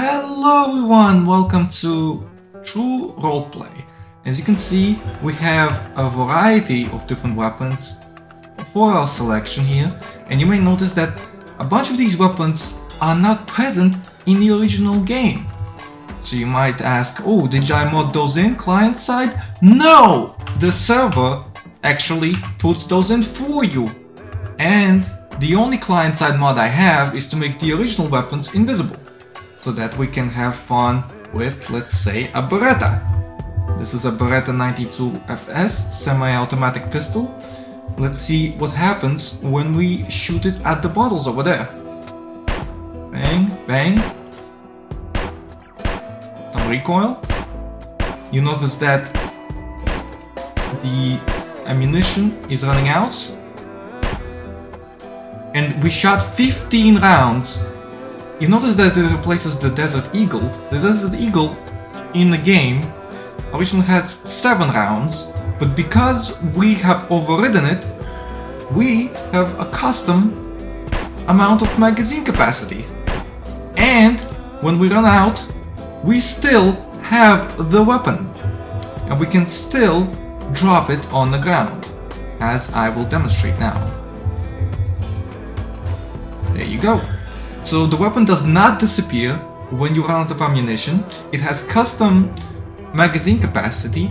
Hello everyone, welcome to True Roleplay. As you can see, we have a variety of different weapons for our selection here, and you may notice that a bunch of these weapons are not present in the original game. So you might ask, oh, did I mod those in client side? No! The server actually puts those in for you. And the only client side mod I have is to make the original weapons invisible, so that we can have fun with, let's say, a Beretta. This is a Beretta 92 FS semi-automatic pistol. Let's see what happens when we shoot it at the bottles over there. Bang, bang. Some recoil. You notice that the ammunition is running out. And we shot 15 rounds. You notice that it replaces the Desert Eagle. The Desert Eagle in the game originally has 7 rounds, but because we have overridden it, we have a custom amount of magazine capacity. And when we run out, we still have the weapon. And we can still drop it on the ground, as I will demonstrate now. There you go. So the weapon does not disappear when you run out of ammunition. It has custom magazine capacity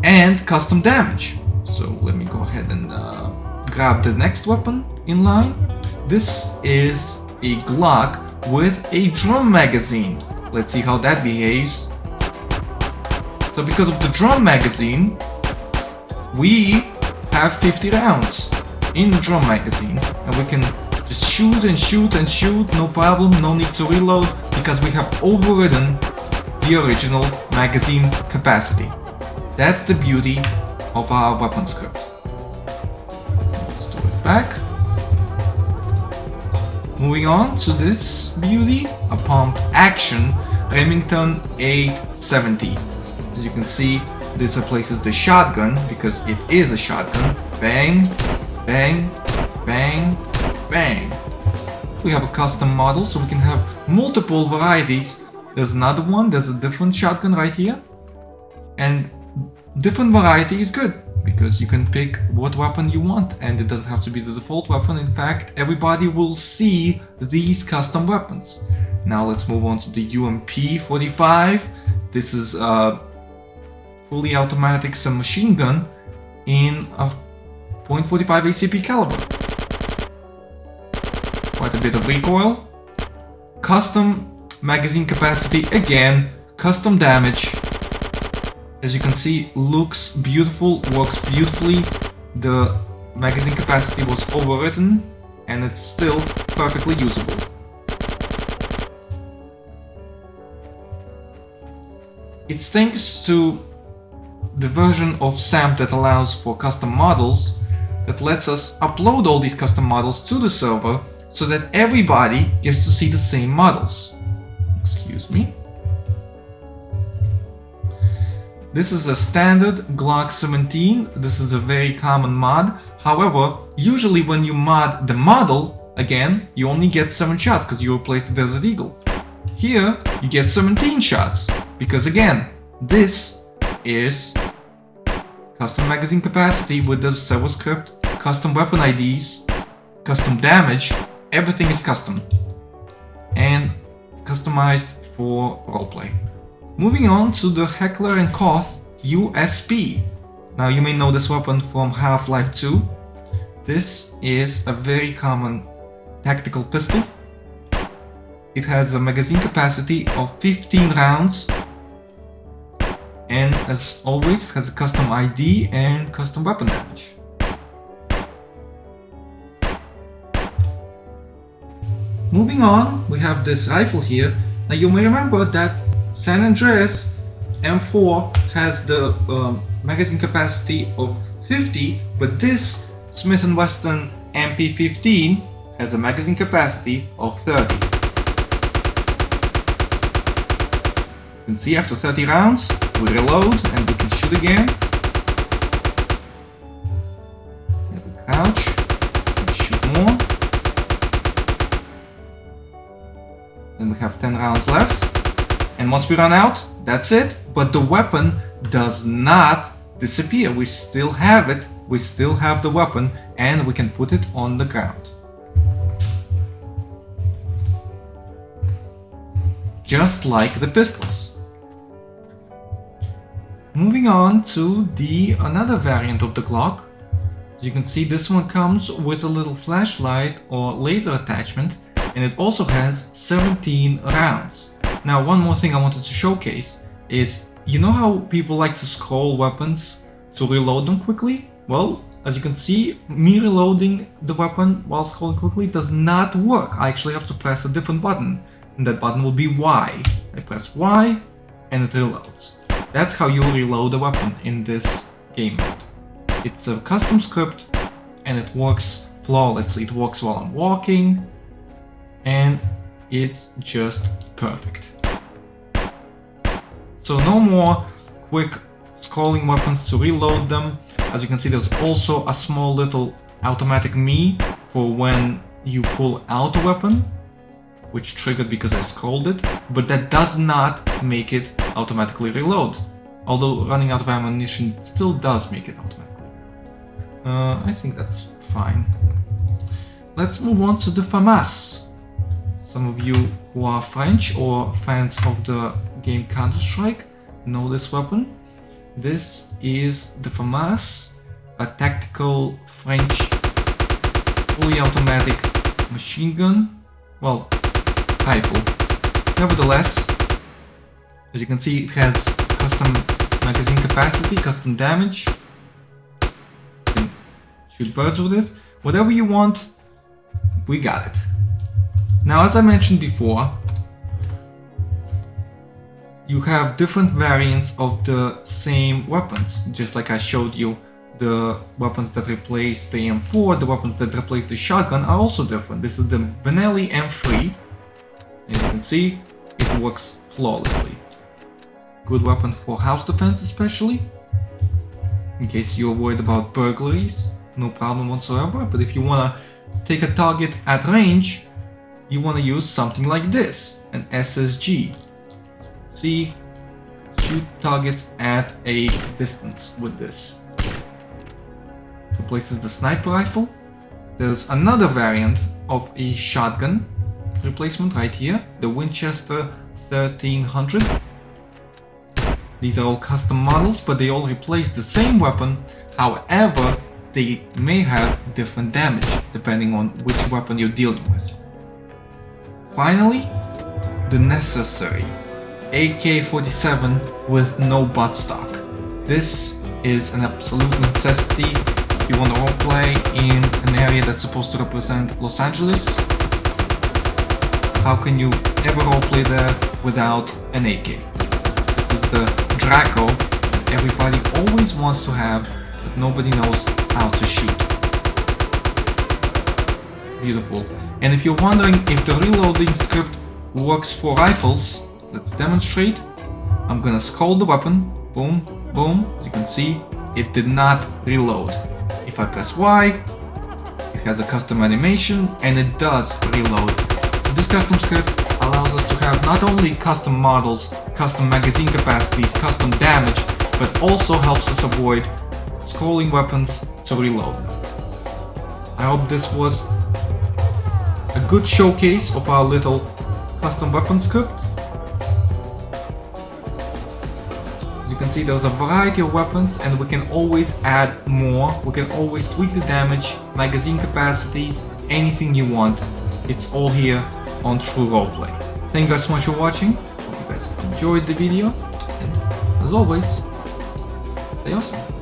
and custom damage. So let me go ahead and grab the next weapon in line. This is a Glock with a drum magazine. Let's see how that behaves. So because of the drum magazine, we have 50 rounds in the drum magazine, and we can just shoot and shoot and shoot, no problem, no need to reload, because we have overridden the original magazine capacity. That's the beauty of our weapon script. Let's do it back. Moving on to this beauty, a pump action Remington 870. As you can see, this replaces the shotgun because it is a shotgun. Bang, bang, bang, bang. We have a custom model, so we can have multiple varieties. There's another one, there's a different shotgun right here. And different variety is good, because you can pick what weapon you want, and it doesn't have to be the default weapon. In fact, everybody will see these custom weapons. Now let's move on to the UMP-45. This is a fully automatic submachine gun in a .45 ACP caliber. Quite a bit of recoil. Custom magazine capacity again, custom damage. As you can see, looks beautiful, works beautifully. The magazine capacity was overwritten and it's still perfectly usable. It's thanks to the version of SAMP that allows for custom models that lets us upload all these custom models to the server, so that everybody gets to see the same models. Excuse me. This is a standard Glock 17. This is a very common mod. However, usually when you mod the model, again, you only get 7 shots because you replace the Desert Eagle. Here, you get 17 shots because, again, this is custom magazine capacity with the server script, custom weapon IDs, custom damage. Everything is custom and customized for roleplay. Moving on to the Heckler & Koch USP. Now you may know this weapon from Half-Life 2. This is a very common tactical pistol. It has a magazine capacity of 15 rounds and, as always, has a custom ID and custom weapon damage. Moving on, we have this rifle here. Now you may remember that San Andreas M4 has the magazine capacity of 50, but this Smith & Wesson MP15 has a magazine capacity of 30. You can see after 30 rounds, we reload and we can shoot again. And we crouch and shoot more. Then we have 10 rounds left. And once we run out, that's it. But the weapon does not disappear. We still have it. We still have the weapon, and we can put it on the ground. Just like the pistols. Moving on to another variant of the Glock. As you can see, this one comes with a little flashlight or laser attachment, and it also has 17 rounds. Now, one more thing I wanted to showcase is, you know how people like to scroll weapons to reload them quickly? Well, as you can see, me reloading the weapon while scrolling quickly does not work. I actually have to press a different button, and that button will be Y. I press Y, and it reloads. That's how you reload a weapon in this game mode. It's a custom script, and it works flawlessly. It works while I'm walking, and it's just perfect. So no more quick scrolling weapons to reload them. As you can see, there's also a small little automatic me for when you pull out a weapon, which triggered because I scrolled it, but that does not make it automatically reload. Although running out of ammunition still does make it automatically. I think that's fine. Let's move on to the FAMAS. Some of you who are French or fans of the game Counter-Strike know this weapon. This is the FAMAS, a tactical French fully automatic machine gun. Well, rifle. Nevertheless, as you can see, it has custom magazine capacity, custom damage. You can shoot birds with it. Whatever you want, we got it. Now, as I mentioned before, you have different variants of the same weapons. Just like I showed you, the weapons that replace the M4, the weapons that replace the shotgun are also different. This is the Benelli M3. As you can see, it works flawlessly. Good weapon for house defense especially. In case you're worried about burglaries, no problem whatsoever. But if you want to take a target at range, you want to use something like this, an SSG. See, shoot targets at a distance with this. It replaces the sniper rifle. There's another variant of a shotgun replacement right here, the Winchester 1300. These are all custom models, but they all replace the same weapon. However, they may have different damage depending on which weapon you're dealing with. Finally, the necessary AK-47 with no buttstock. This is an absolute necessity if you want to roleplay in an area that's supposed to represent Los Angeles. How can you ever roleplay there without an AK? This is the Draco that everybody always wants to have, but nobody knows how to shoot. Beautiful. And if you're wondering if the reloading script works for rifles, let's demonstrate. I'm gonna scroll the weapon, boom, boom. As you can see, it did not reload. If I press Y, it has a custom animation and it does reload. So this custom script allows us to have not only custom models, custom magazine capacities, custom damage, but also helps us avoid scrolling weapons to reload them. I hope this was a good showcase of our little custom weapon script. As you can see, there's a variety of weapons and we can always add more. We can always tweak the damage, magazine capacities, anything you want. It's all here on True Roleplay. Thank you guys so much for watching. Hope you guys enjoyed the video. And as always, stay awesome.